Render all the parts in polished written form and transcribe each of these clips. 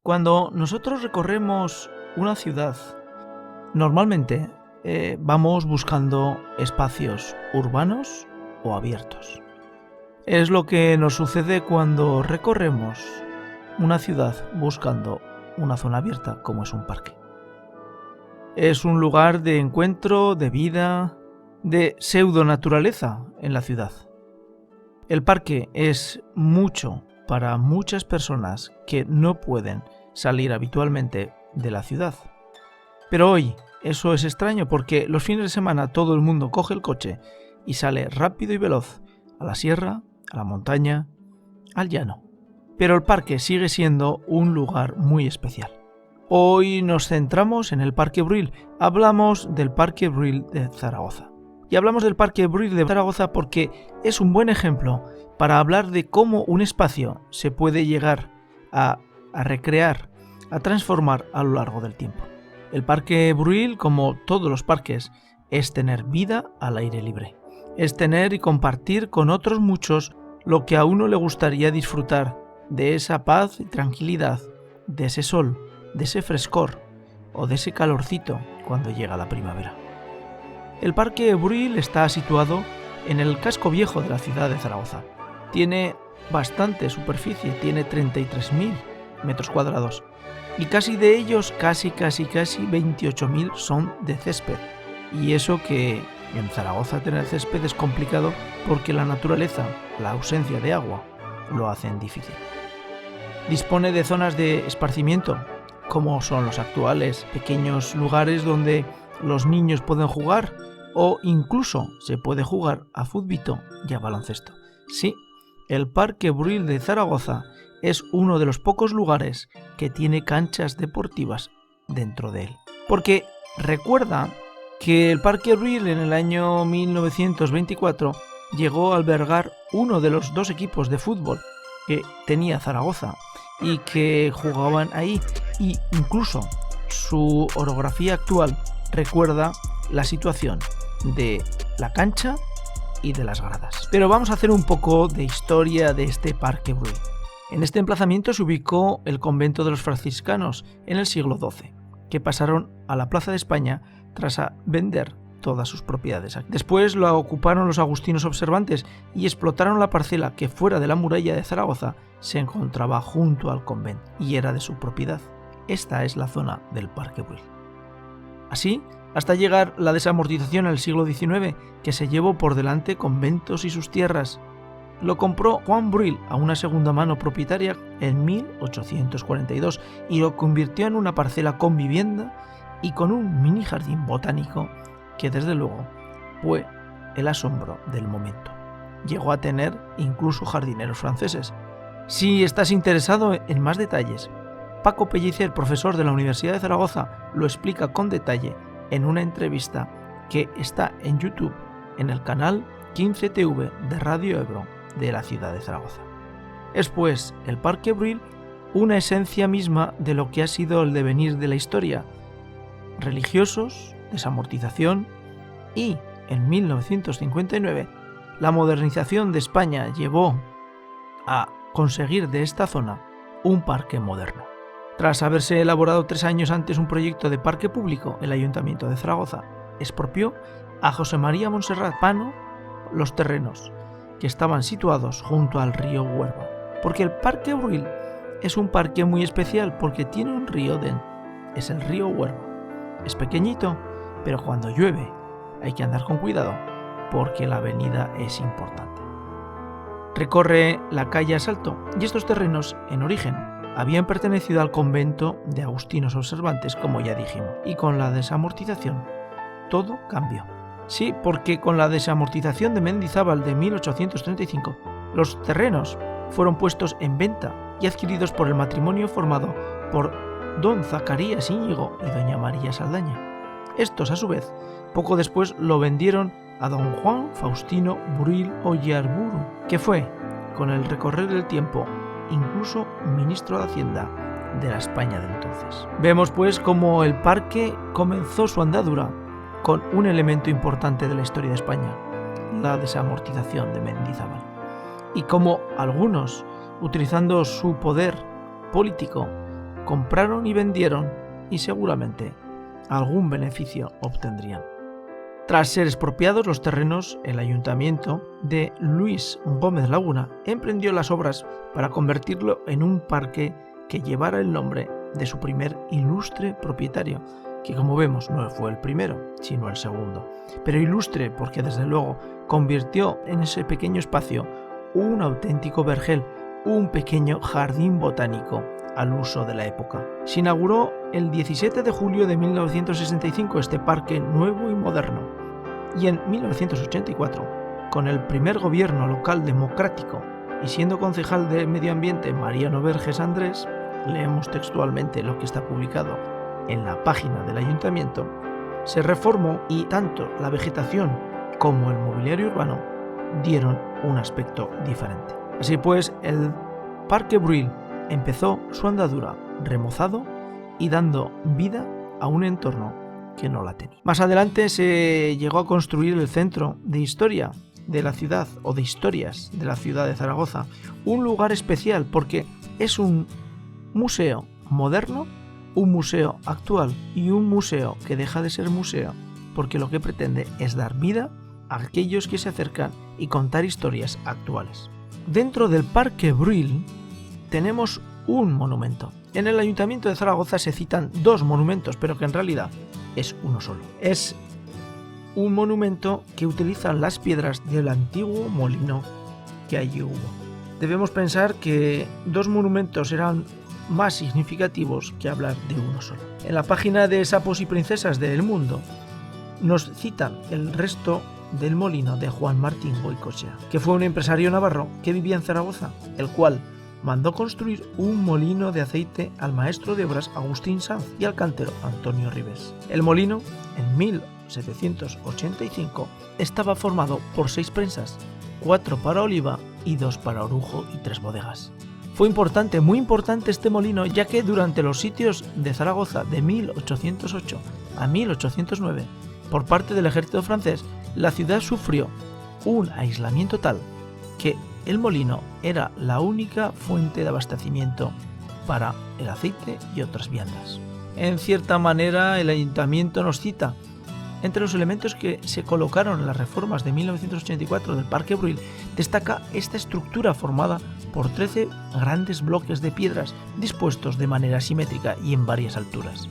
Cuando nosotros recorremos una ciudad, normalmente vamos buscando espacios urbanos o abiertos. Es lo que nos sucede cuando recorremos una ciudad buscando una zona abierta como es un parque. Es un lugar de encuentro, de vida, de pseudonaturaleza en la ciudad. El parque es mucho para muchas personas que no pueden salir habitualmente de la ciudad. Pero hoy eso es extraño porque los fines de semana todo el mundo coge el coche y sale rápido y veloz a la sierra, a la montaña, al llano. Pero el parque sigue siendo un lugar muy especial. Hoy nos centramos en el Parque Brühl. Hablamos del Parque Brühl de Zaragoza. Y hablamos del Parque Brühl de Zaragoza porque es un buen ejemplo para hablar de cómo un espacio se puede llegar a recrear, a transformar a lo largo del tiempo. El Parque Brühl, como todos los parques, es tener vida al aire libre. Es tener y compartir con otros muchos lo que a uno le gustaría disfrutar de esa paz y tranquilidad, de ese sol, de ese frescor o de ese calorcito cuando llega la primavera. El Parque Brühl está situado en el casco viejo de la ciudad de Zaragoza. Tiene bastante superficie, tiene 33.000 metros cuadrados y casi de ellos, casi 28.000 son de césped. Y eso que en Zaragoza tener césped es complicado porque la naturaleza, la ausencia de agua, lo hacen difícil. Dispone de zonas de esparcimiento, como son los actuales pequeños lugares donde los niños pueden jugar o incluso se puede jugar a fútbito y a baloncesto. Sí, el Parque Brühl de Zaragoza es uno de los pocos lugares que tiene canchas deportivas dentro de él. Porque recuerda que el Parque Brühl en el año 1924 llegó a albergar uno de los dos equipos de fútbol que tenía Zaragoza y que jugaban ahí, y incluso su orografía actual recuerda la situación de la cancha y de las gradas. Pero vamos a hacer un poco de historia de este Parque Brühl. En este emplazamiento se ubicó el convento de los franciscanos en el siglo XII, que pasaron a la Plaza de España tras vender todas sus propiedades. Después lo ocuparon los agustinos observantes y explotaron la parcela que fuera de la muralla de Zaragoza se encontraba junto al convento y era de su propiedad. Esta es la zona del Parque Brühl. Así, hasta llegar la desamortización al siglo XIX, que se llevó por delante conventos y sus tierras. Lo compró Juan Brühl a una segunda mano propietaria en 1842 y lo convirtió en una parcela con vivienda y con un mini jardín botánico que desde luego fue el asombro del momento. Llegó a tener incluso jardineros franceses. Si estás interesado en más detalles, Paco Pellicer, profesor de la Universidad de Zaragoza, lo explica con detalle en una entrevista que está en YouTube en el canal 15TV de Radio Ebro de la ciudad de Zaragoza. Es pues el Parque Brühl una esencia misma de lo que ha sido el devenir de la historia. Religiosos, desamortización y, en 1959, la modernización de España llevó a conseguir de esta zona un parque moderno. Tras haberse elaborado 3 años antes un proyecto de parque público, el Ayuntamiento de Zaragoza expropió a José María Montserrat Pano los terrenos que estaban situados junto al río Huerva. Porque el Parque Brühl es un parque muy especial porque tiene un río es el río Huerva. Es pequeñito, pero cuando llueve hay que andar con cuidado porque la avenida es importante. Recorre la calle Asalto y estos terrenos, en origen, habían pertenecido al convento de agustinos observantes, como ya dijimos, y con la desamortización todo cambió. Sí, porque con la desamortización de Mendizábal de 1835, los terrenos fueron puestos en venta y adquiridos por el matrimonio formado por don Zacarías Íñigo y doña María Saldaña. Estos, a su vez, poco después lo vendieron a don Juan Faustino Brühl Ollarburu, que fue, con el recorrer del tiempo, incluso ministro de Hacienda de la España de entonces. Vemos pues cómo el parque comenzó su andadura con un elemento importante de la historia de España, la desamortización de Mendizábal, y cómo algunos, utilizando su poder político, compraron y vendieron y seguramente algún beneficio obtendrían. Tras ser expropiados los terrenos, el ayuntamiento de Luis Gómez Laguna emprendió las obras para convertirlo en un parque que llevara el nombre de su primer ilustre propietario, que como vemos no fue el primero, sino el segundo. Pero ilustre porque desde luego convirtió en ese pequeño espacio un auténtico vergel, un pequeño jardín botánico al uso de la época. Se inauguró el 17 de julio de 1965 este parque nuevo y moderno, y en 1984, con el primer gobierno local democrático y siendo concejal de Medio Ambiente Mariano Verges Andrés, leemos textualmente lo que está publicado en la página del ayuntamiento, se reformó y tanto la vegetación como el mobiliario urbano dieron un aspecto diferente. Así pues, el Parque Brühl empezó su andadura remozado y dando vida a un entorno que no la tenía. Más adelante se llegó a construir el Centro de Historia de la ciudad o de historias de la ciudad de Zaragoza, un lugar especial porque es un museo moderno, un museo actual y un museo que deja de ser museo porque lo que pretende es dar vida a aquellos que se acercan y contar historias actuales. Dentro del Parque Brühl tenemos un monumento. En el Ayuntamiento de Zaragoza se citan dos monumentos, pero que en realidad es uno solo. Es un monumento que utilizan las piedras del antiguo molino que allí hubo. Debemos pensar que dos monumentos eran más significativos que hablar de uno solo. En la página de Sapos y Princesas de El Mundo nos citan el resto del molino de Juan Martín Goicoechea, que fue un empresario navarro que vivía en Zaragoza, el cual mandó construir un molino de aceite al maestro de obras Agustín Sanz y al cantero Antonio Ribes. El molino, en 1785, estaba formado por 6 prensas, 4 para oliva y 2 para orujo y 3 bodegas. Fue importante, muy importante este molino, ya que durante los sitios de Zaragoza de 1808 a 1809, por parte del ejército francés, la ciudad sufrió un aislamiento tal que el molino era la única fuente de abastecimiento para el aceite y otras viandas. En cierta manera, el ayuntamiento nos cita entre los elementos que se colocaron en las reformas de 1984 del Parque Brühl, destaca esta estructura formada por 13 grandes bloques de piedras dispuestos de manera simétrica y en varias alturas.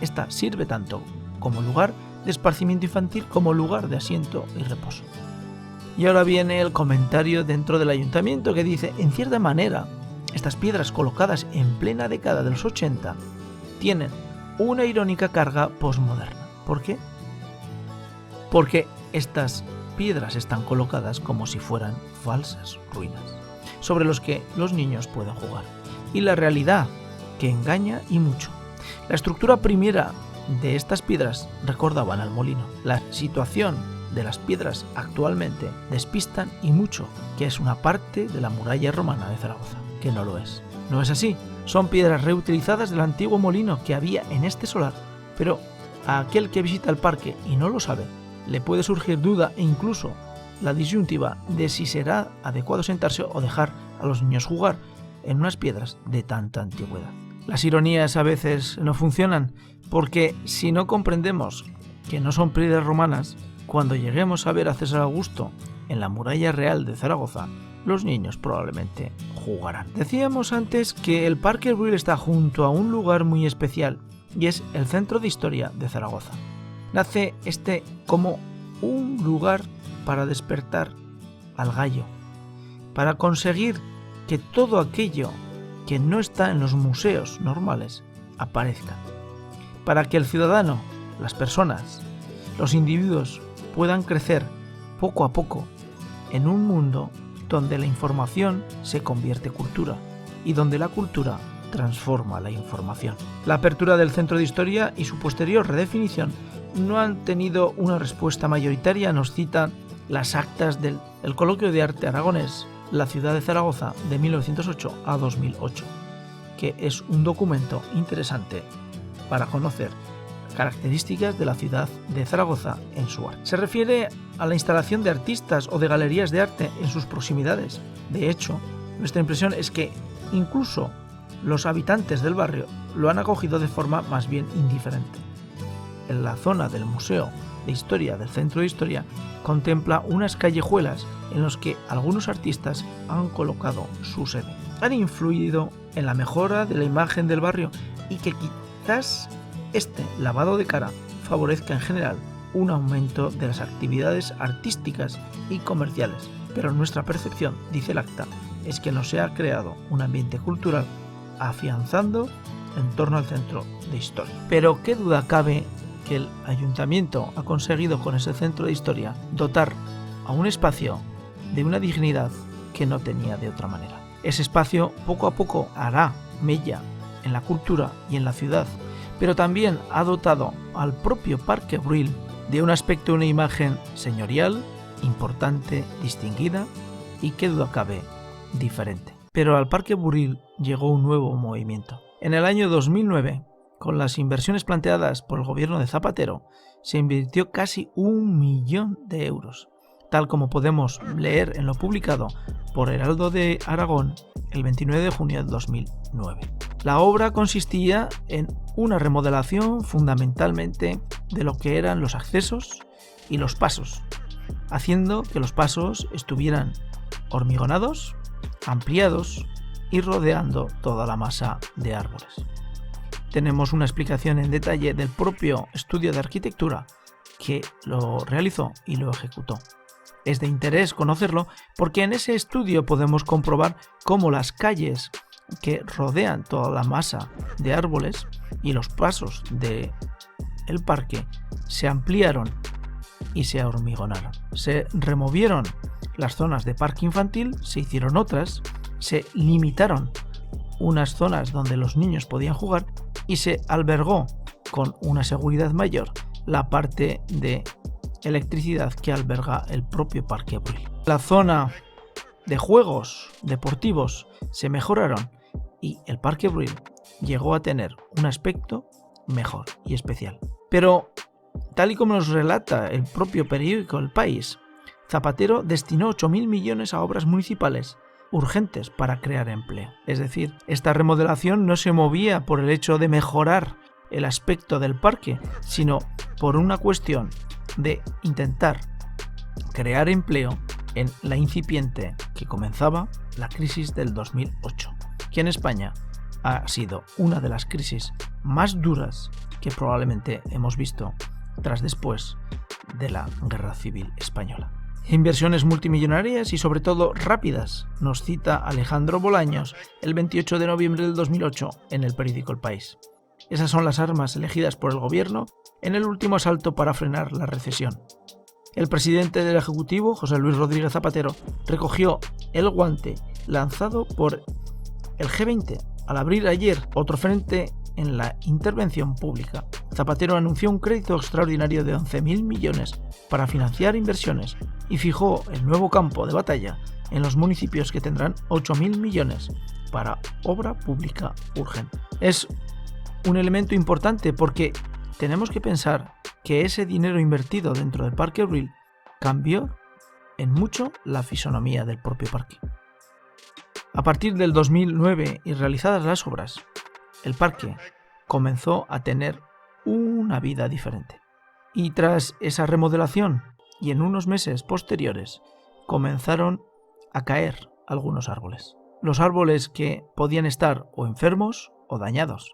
Esta sirve tanto como lugar de esparcimiento infantil como lugar de asiento y reposo. Y ahora viene el comentario dentro del ayuntamiento que dice: en cierta manera, estas piedras colocadas en plena década de los 80 tienen una irónica carga postmoderna. ¿Por qué? Porque estas piedras están colocadas como si fueran falsas ruinas, sobre los que los niños pueden jugar. Y la realidad, que engaña y mucho. La estructura primera de estas piedras recordaban al molino. La situación de las piedras actualmente despistan y mucho que es una parte de la muralla romana de Zaragoza, que no lo es. No es así, son piedras reutilizadas del antiguo molino que había en este solar, pero a aquel que visita el parque y no lo sabe, le puede surgir duda e incluso la disyuntiva de si será adecuado sentarse o dejar a los niños jugar en unas piedras de tanta antigüedad. Las ironías a veces no funcionan porque si no comprendemos que no son piedras romanas, cuando lleguemos a ver a César Augusto en la muralla real de Zaragoza, los niños probablemente jugarán. Decíamos antes que el Parque Brühl está junto a un lugar muy especial y es el Centro de Historia de Zaragoza. Nace como un lugar para despertar al gallo, para conseguir que todo aquello que no está en los museos normales aparezca, para que el ciudadano, las personas, los individuos puedan crecer poco a poco en un mundo donde la información se convierte en cultura y donde la cultura transforma la información. La apertura del Centro de Historia y su posterior redefinición no han tenido una respuesta mayoritaria, nos citan las actas del Coloquio de Arte Aragonés, la ciudad de Zaragoza, de 1908 a 2008, que es un documento interesante para conocer características de la ciudad de Zaragoza en su arte. Se refiere a la instalación de artistas o de galerías de arte en sus proximidades. De hecho, nuestra impresión es que incluso los habitantes del barrio lo han acogido de forma más bien indiferente. En la zona del Museo de Historia del Centro de Historia contempla unas callejuelas en las que algunos artistas han colocado su sede. Han influido en la mejora de la imagen del barrio y que quizás este lavado de cara favorezca en general un aumento de las actividades artísticas y comerciales. Pero nuestra percepción, dice el acta, es que no se ha creado un ambiente cultural afianzando en torno al centro de historia. Pero qué duda cabe que el ayuntamiento ha conseguido con ese centro de historia dotar a un espacio de una dignidad que no tenía de otra manera. Ese espacio poco a poco hará mella en la cultura y en la ciudad, pero también ha dotado al propio Parque Güell de un aspecto, una imagen señorial, importante, distinguida y, qué duda cabe, diferente. Pero al Parque Güell llegó un nuevo movimiento. En el año 2009, con las inversiones planteadas por el gobierno de Zapatero, se invirtió casi 1 millón de euros, tal como podemos leer en lo publicado por Heraldo de Aragón el 29 de junio de 2009. La obra consistía en una remodelación fundamentalmente de lo que eran los accesos y los pasos, haciendo que los pasos estuvieran hormigonados, ampliados y rodeando toda la masa de árboles. Tenemos una explicación en detalle del propio estudio de arquitectura que lo realizó y lo ejecutó. Es de interés conocerlo porque en ese estudio podemos comprobar cómo las calles que rodean toda la masa de árboles y los pasos del parque se ampliaron y se hormigonaron. Se removieron las zonas de parque infantil, se hicieron otras, se limitaron unas zonas donde los niños podían jugar y se albergó con una seguridad mayor la parte de electricidad que alberga el propio Parque Güell. La zona de juegos deportivos se mejoraron y el Parque Güell llegó a tener un aspecto mejor y especial. Pero, tal y como nos relata el propio periódico El País, Zapatero destinó 8.000 millones a obras municipales urgentes para crear empleo. Es decir, esta remodelación no se movía por el hecho de mejorar el aspecto del parque, sino por una cuestión de intentar crear empleo en la incipiente que comenzaba la crisis del 2008, que en España ha sido una de las crisis más duras que probablemente hemos visto después de la Guerra Civil Española. Inversiones multimillonarias y sobre todo rápidas, nos cita Alejandro Bolaños el 28 de noviembre del 2008 en el periódico El País. Esas son las armas elegidas por el gobierno en el último asalto para frenar la recesión. El presidente del Ejecutivo, José Luis Rodríguez Zapatero, recogió el guante lanzado por el G20 al abrir ayer otro frente en la intervención pública. Zapatero anunció un crédito extraordinario de 11.000 millones para financiar inversiones y fijó el nuevo campo de batalla en los municipios que tendrán 8.000 millones para obra pública urgente. Es un elemento importante porque tenemos que pensar que ese dinero invertido dentro del Parque Güell cambió en mucho la fisonomía del propio parque. A partir del 2009 y realizadas las obras, el parque comenzó a tener una vida diferente. Y tras esa remodelación y en unos meses posteriores comenzaron a caer algunos árboles. Los árboles que podían estar o enfermos o dañados.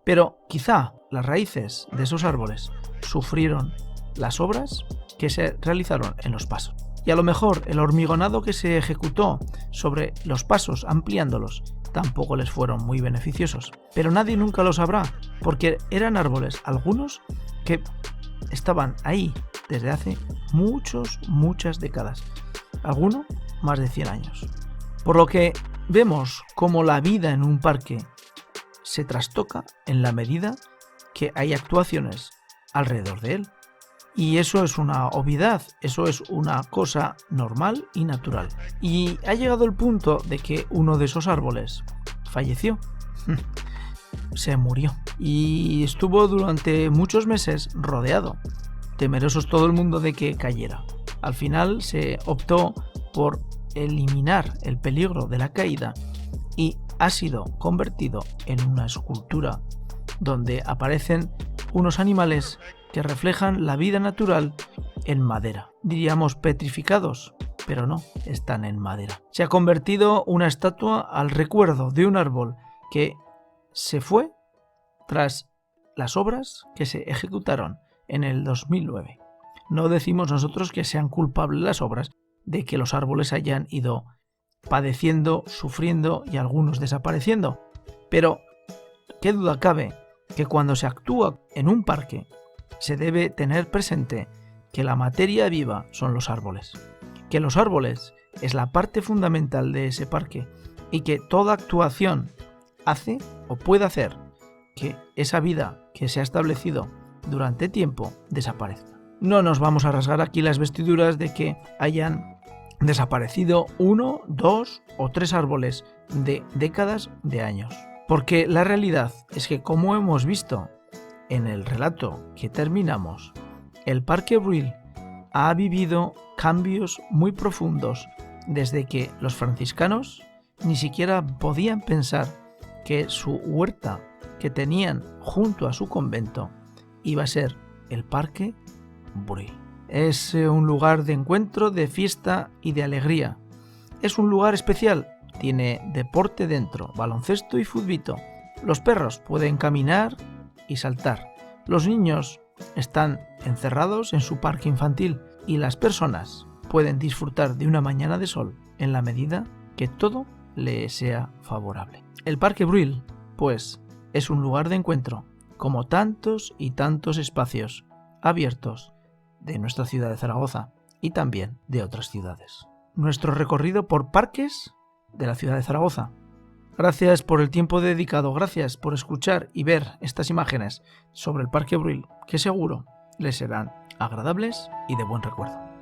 Pero quizá las raíces de esos árboles sufrieron las obras que se realizaron en los pasos. Y a lo mejor el hormigonado que se ejecutó sobre los pasos ampliándolos tampoco les fueron muy beneficiosos. Pero nadie nunca lo sabrá, porque eran árboles, algunos, que estaban ahí desde hace muchas décadas. Algunos más de 100 años. Por lo que vemos cómo la vida en un parque se trastoca en la medida que hay actuaciones alrededor de él. Y eso es una obviedad, eso es una cosa normal y natural. Y ha llegado el punto de que uno de esos árboles falleció, se murió y estuvo durante muchos meses rodeado, temerosos todo el mundo de que cayera. Al final se optó por eliminar el peligro de la caída y ha sido convertido en una escultura donde aparecen unos animales que reflejan la vida natural en madera. Diríamos petrificados, pero no, están en madera. Se ha convertido una estatua al recuerdo de un árbol que se fue tras las obras que se ejecutaron en el 2009. No decimos nosotros que sean culpables las obras de que los árboles hayan ido padeciendo, sufriendo y algunos desapareciendo. Pero qué duda cabe que cuando se actúa en un parque se debe tener presente que la materia viva son los árboles, que los árboles es la parte fundamental de ese parque y que toda actuación hace o puede hacer que esa vida que se ha establecido durante tiempo desaparezca. No nos vamos a rasgar aquí las vestiduras de que hayan desaparecido 1, 2 o 3 árboles de décadas de años. Porque la realidad es que, como hemos visto en el relato que terminamos, el Parque Brühl ha vivido cambios muy profundos desde que los franciscanos ni siquiera podían pensar que su huerta que tenían junto a su convento iba a ser el Parque Brühl. Es un lugar de encuentro, de fiesta y de alegría. Es un lugar especial. Tiene deporte dentro, baloncesto y futbito. Los perros pueden caminar y saltar. Los niños están encerrados en su parque infantil y las personas pueden disfrutar de una mañana de sol en la medida que todo les sea favorable. El Parque Brühl, pues, es un lugar de encuentro, como tantos y tantos espacios abiertos de nuestra ciudad de Zaragoza y también de otras ciudades. Nuestro recorrido por parques de la ciudad de Zaragoza. Gracias por el tiempo dedicado, gracias por escuchar y ver estas imágenes sobre el Parque Brühl, que seguro les serán agradables y de buen recuerdo.